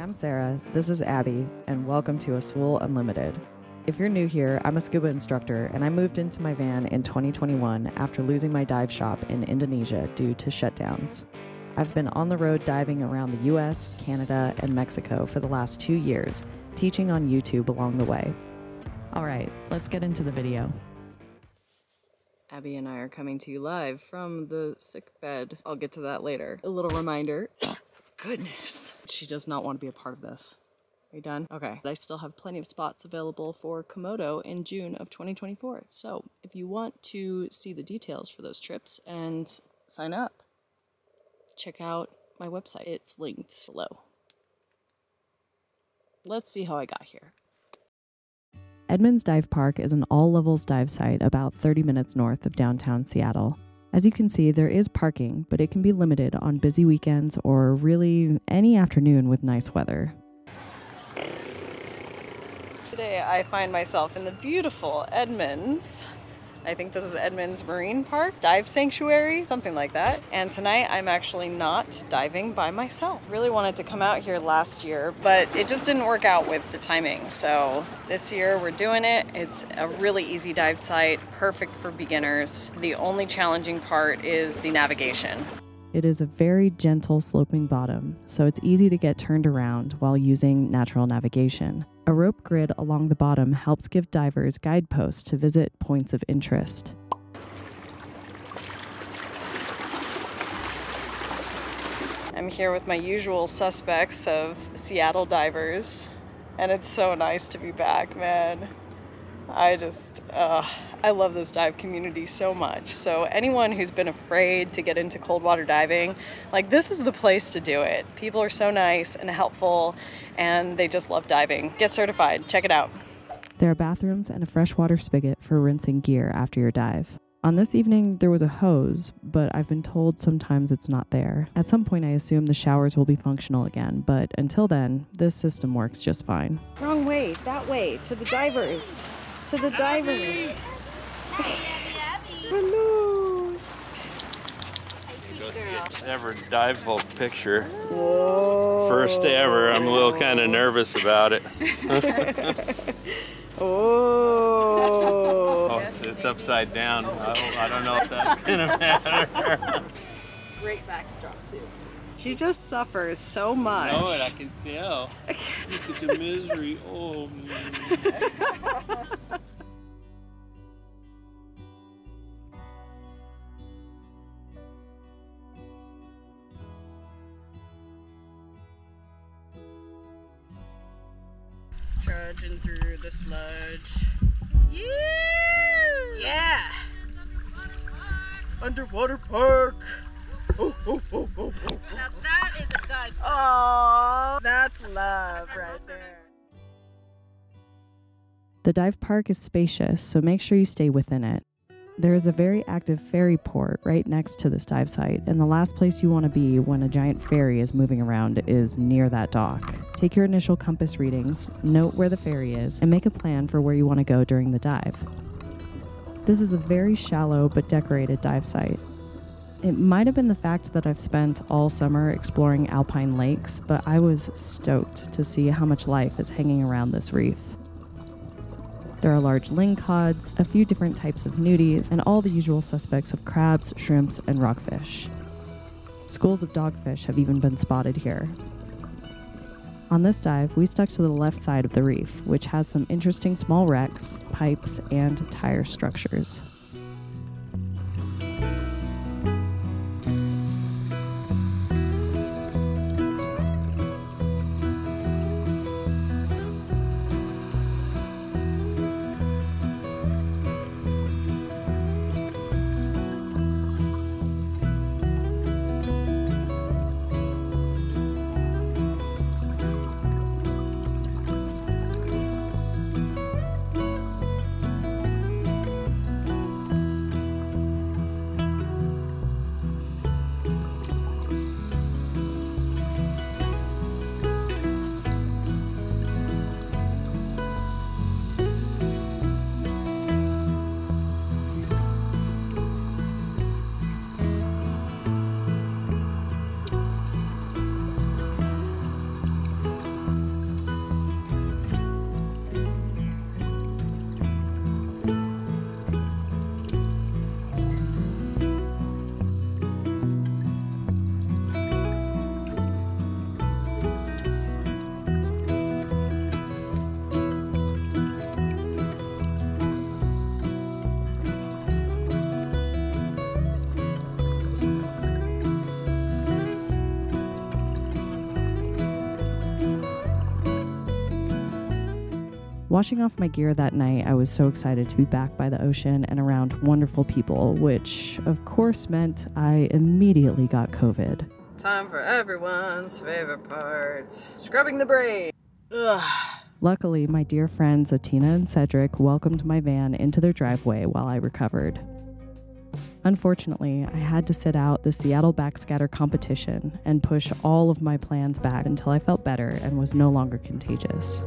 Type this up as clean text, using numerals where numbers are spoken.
I'm Sarah, this is Abby, and welcome to Azul Unlimited. If you're new here, I'm a scuba instructor, and I moved into my van in 2021 after losing my dive shop in Indonesia due to shutdowns. I've been on the road diving around the US, Canada, and Mexico for the last 2 years, teaching on YouTube along the way. All right, let's get into the video. Abby and I are coming to you live from the sick bed. I'll get to that later. A little reminder. Goodness. She does not want to be a part of this. Are you done? Okay. I still have plenty of spots available for KOMODO in June of 2024. So if you want to see the details for those trips and sign up, check out my website. It's linked below. Let's see how I got here. Edmonds Dive Park is an all-levels dive site about 30 minutes north of downtown Seattle. As you can see, there is parking, but it can be limited on busy weekends or really any afternoon with nice weather. Today I find myself in the beautiful Edmonds. I think this is Edmonds Marine Park, Dive Sanctuary, something like that. And tonight I'm actually not diving by myself. Really wanted to come out here last year, but it just didn't work out with the timing. So this year we're doing it. It's a really easy dive site, perfect for beginners. The only challenging part is the navigation. It is a very gentle sloping bottom, so it's easy to get turned around while using natural navigation. A rope grid along the bottom helps give divers guideposts to visit points of interest. I'm here with my usual suspects of Seattle divers, and it's so nice to be back, man. I love this dive community so much. So anyone who's been afraid to get into cold water diving, like, this is the place to do it. People are so nice and helpful, and they just love diving. Get certified, check it out. There are bathrooms and a freshwater spigot for rinsing gear after your dive. On this evening, there was a hose, but I've been told sometimes it's not there. At some point, I assume the showers will be functional again, but until then, this system works just fine. Wrong way, that way, to the divers. To the divers. Hello. Go see it. Ever dive vault picture. Whoa. First ever. I'm a little kind of nervous about it. Oh. It's upside down. I don't know if that's gonna matter. Great backdrop too. She just suffers so much. I know it. I can tell. Look at the misery. Oh man. Trudging through the sludge. Yeah! Underwater park! Oh, oh, oh, oh, oh. Now that is a dive. Oh, that's love right there. The dive park is spacious, so make sure you stay within it. There is a very active ferry port right next to this dive site, and the last place you want to be when a giant ferry is moving around is near that dock. Take your initial compass readings, note where the ferry is, and make a plan for where you want to go during the dive. This is a very shallow but decorated dive site. It might have been the fact that I've spent all summer exploring alpine lakes, but I was stoked to see how much life is hanging around this reef. There are large lingcods, a few different types of nudies, and all the usual suspects of crabs, shrimps, and rockfish. Schools of dogfish have even been spotted here. On this dive, we stuck to the left side of the reef, which has some interesting small wrecks, pipes, and tire structures. Washing off my gear that night, I was so excited to be back by the ocean and around wonderful people, which of course meant I immediately got COVID. Time for everyone's favorite part, scrubbing the brain. Ugh. Luckily, my dear friends Atina and Cedric welcomed my van into their driveway while I recovered. Unfortunately, I had to sit out the Seattle backscatter competition and push all of my plans back until I felt better and was no longer contagious.